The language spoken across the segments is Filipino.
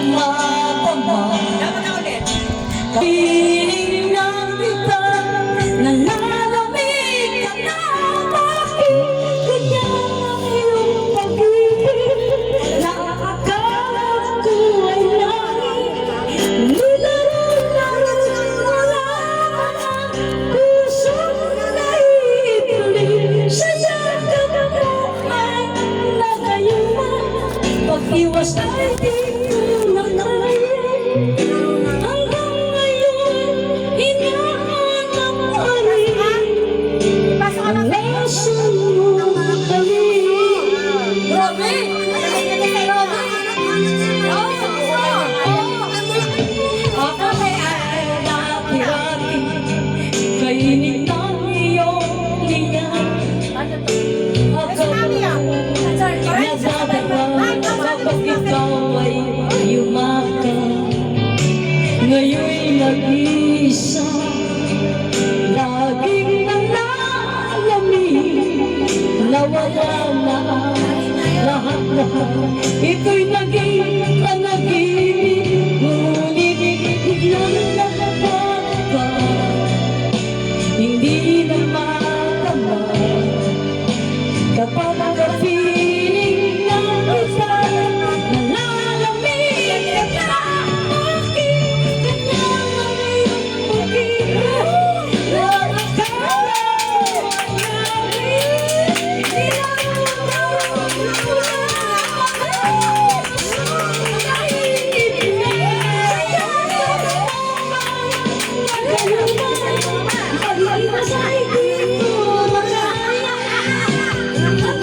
na matama. Piling ng iba, nalalamig ka na. Bakit ganyan ang iyong pag-ibig? Na akala ko ay langit, nilaro-laro mo lang ang pusong naiibig. Sa yakap mo ay nagayuman, pag-iwas ay di ko nakaya. Hanggang ngayon, hinahanap ko rin ang lason mo kami. Grabe! Ako ay dati-dati, kainit ng iyong linya. Ako nadadala kapag ikaw ay yumakap. Ngayon'y nag-iisa, laging nalalamig, nawala na lahat-lahat. Ito'y naging panaginip, ngunit biglang nakababa. Hindi na matama kapag ka-feeling ng isa, nalalamig ka. Ang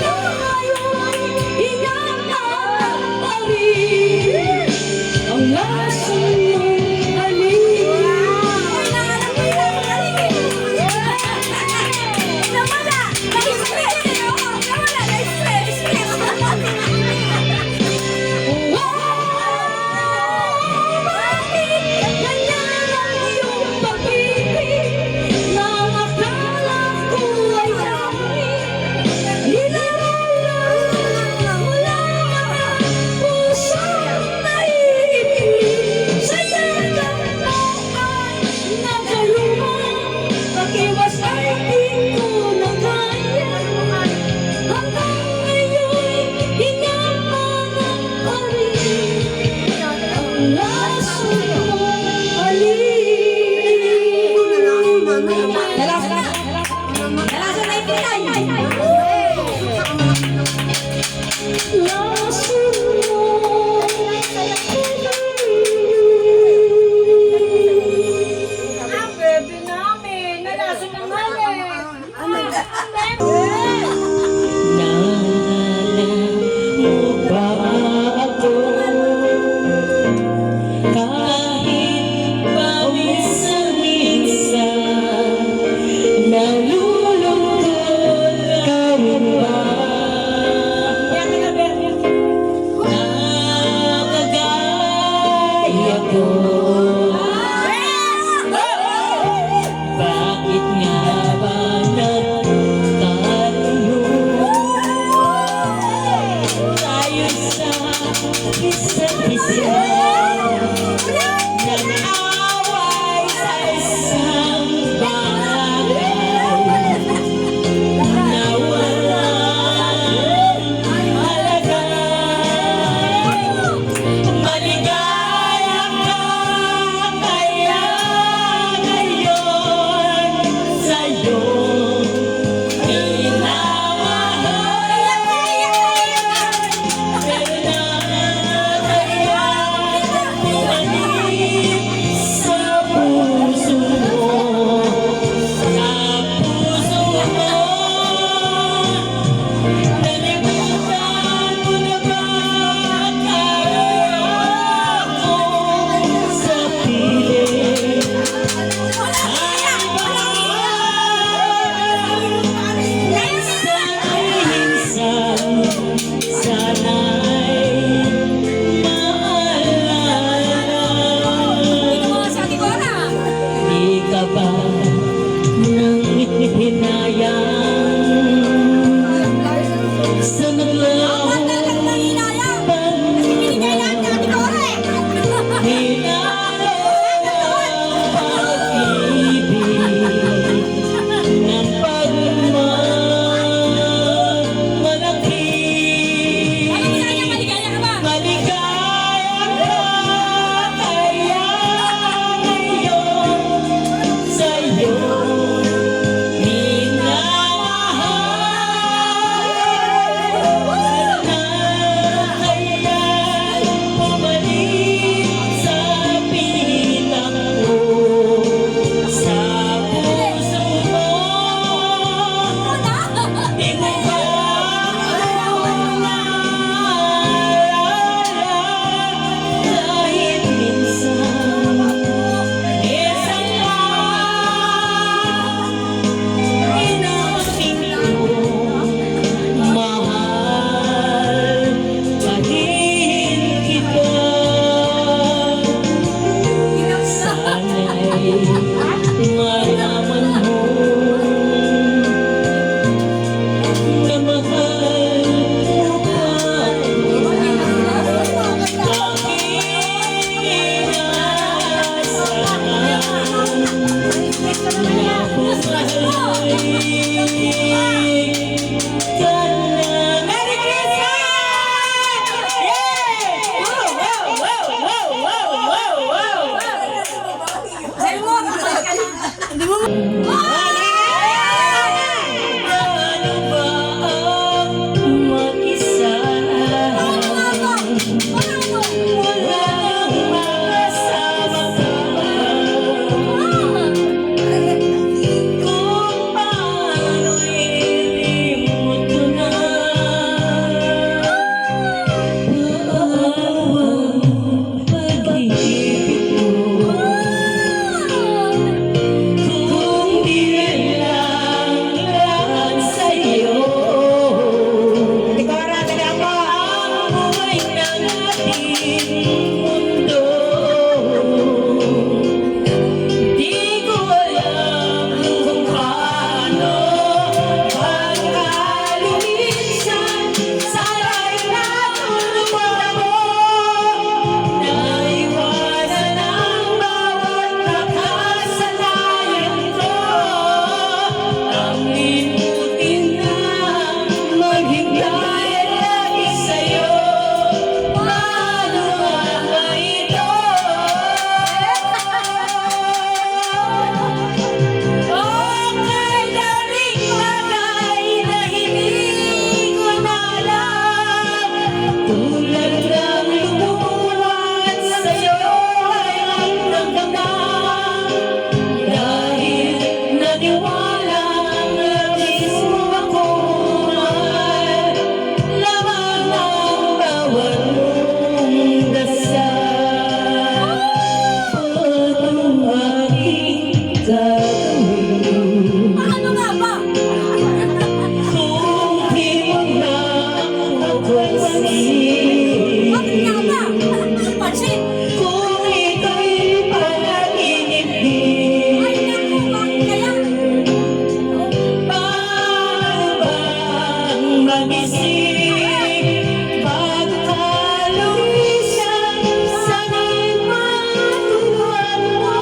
magising bago ka lumisan. Sana'y matuluan mo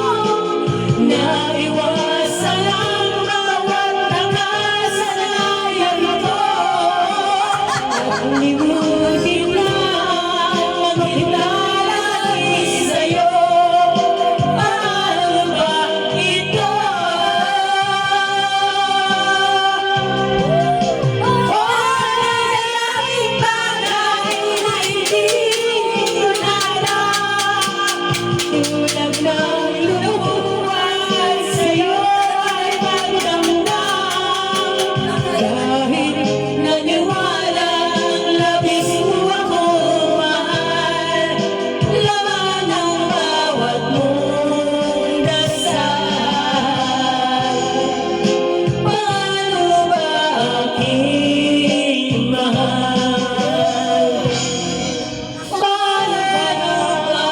na iwasan ang bawat nakasanayan ko. Limutin na maghilalagi sa'yo. Paano ba ito? Lalaking bagay na hindi ko naalala. Tulad ng luluhan sa'yo ay magdamdam. Kahit naniwalang labis mo akong mahal, laman ang bawat mong dasal. Paano ba aking mahal? Paano ba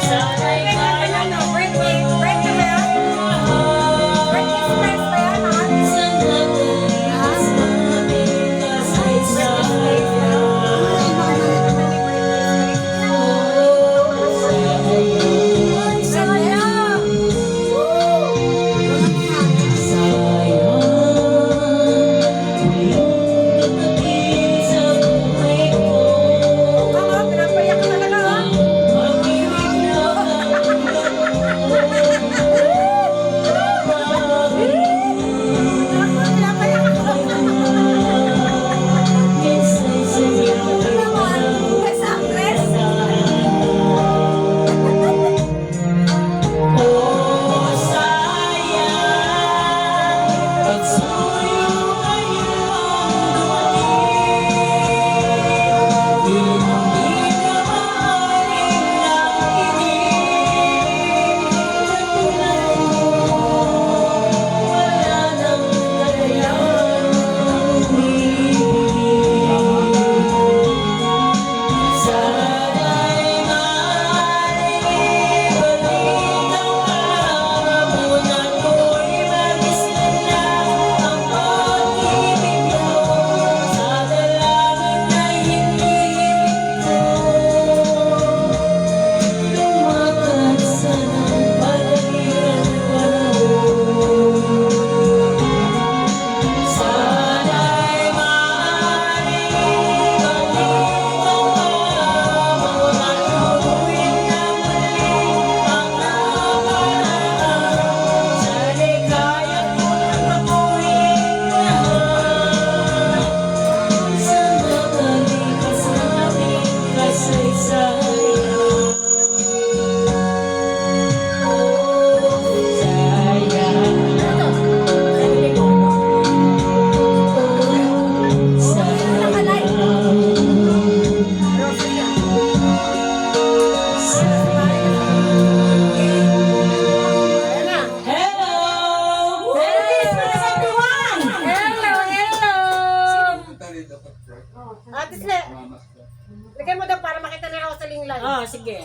Sana'y Birthday smash ba yan, pinapayak ka talaga, ha? Pinapayak ka. Ito naman, best actress. Ate Sle, lagay mo daw para makita na ako sa linglan. Oh, sige.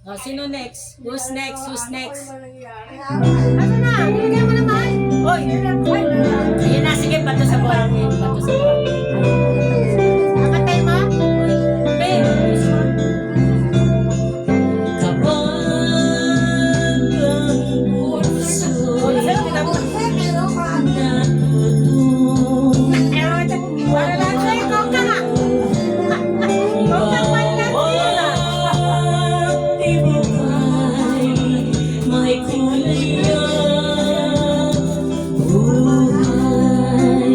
Oh, sino next? Who's next? Who's next? Ano na? Nilagay mo naman. Hoy! Ayun na, sige, bato sa buhangin. Bato sa buhangin. Nakatay mo? Ben! Kapag ang puso'y natutunan, Para lang sa'yo, Coca. Coca, one lang sa'yo. tibukay, may kulay ang buhay.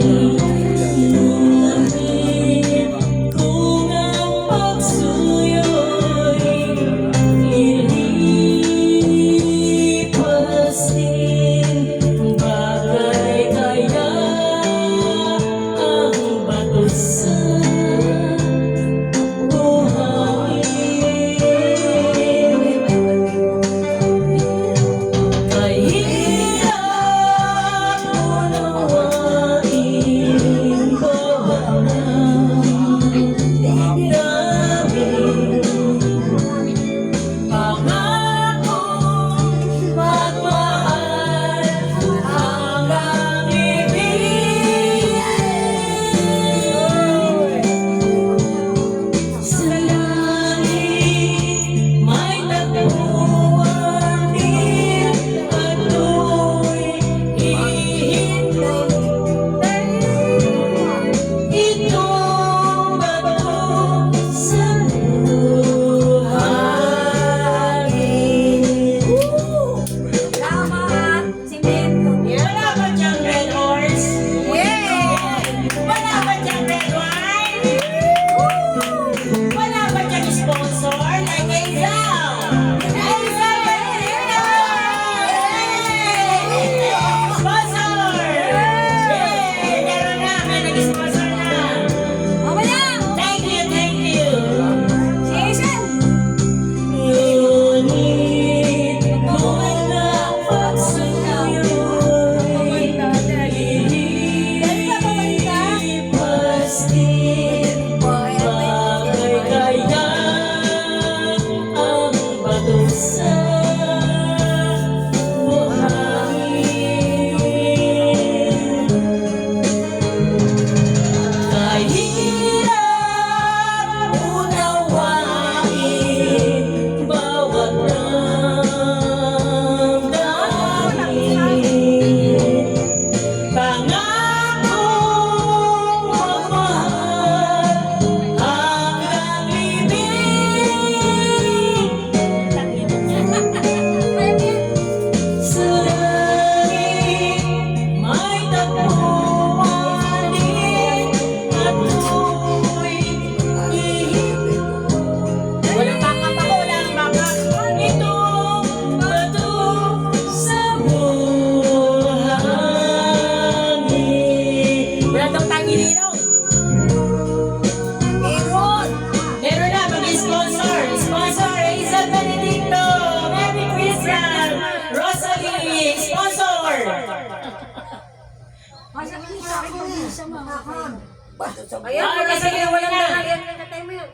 Ayan, wala sa kanya, walang dangal. Yan, tatay mo yun.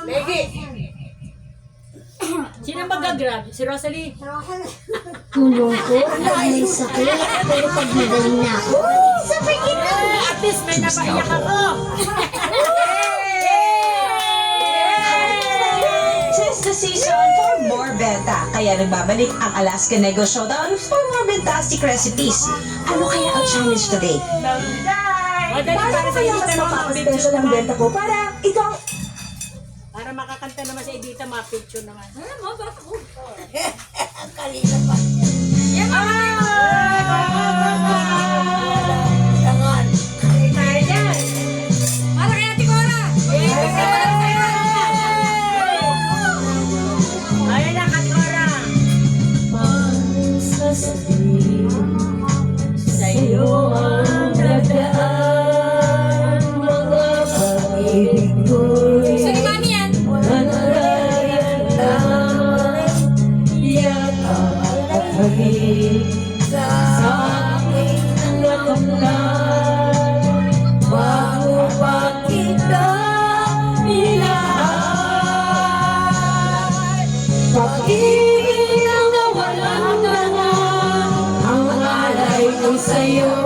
Legi. Sino mag-grab? Si Rosalie? Tulong ko, may sakit. Pero pag magaling na ako, sabay kita. At least may napaiyak ako. Tis the season for more benta. Kaya nagbabalik ang Alaska Nego Showdown for more fantastic recipes. Ano kaya ang challenge today? O, dali, para sa Kaya Edita mas naman mapapa-special ang benta ko para ito ang Para makakanta naman sa Edita, ma-picture naman. Tayo dyan. Para kay Ate Cora! Ayan na, Katora. Magsasabing sa'yo ang dadaan. Mga pag-ibig ko'y Mami yan! manarayan lang. Yakap at hagip sa aking nakamlan. Bago pa kita ilahan. Pag-ibig na walang hanggan, ang alay ko sa'yo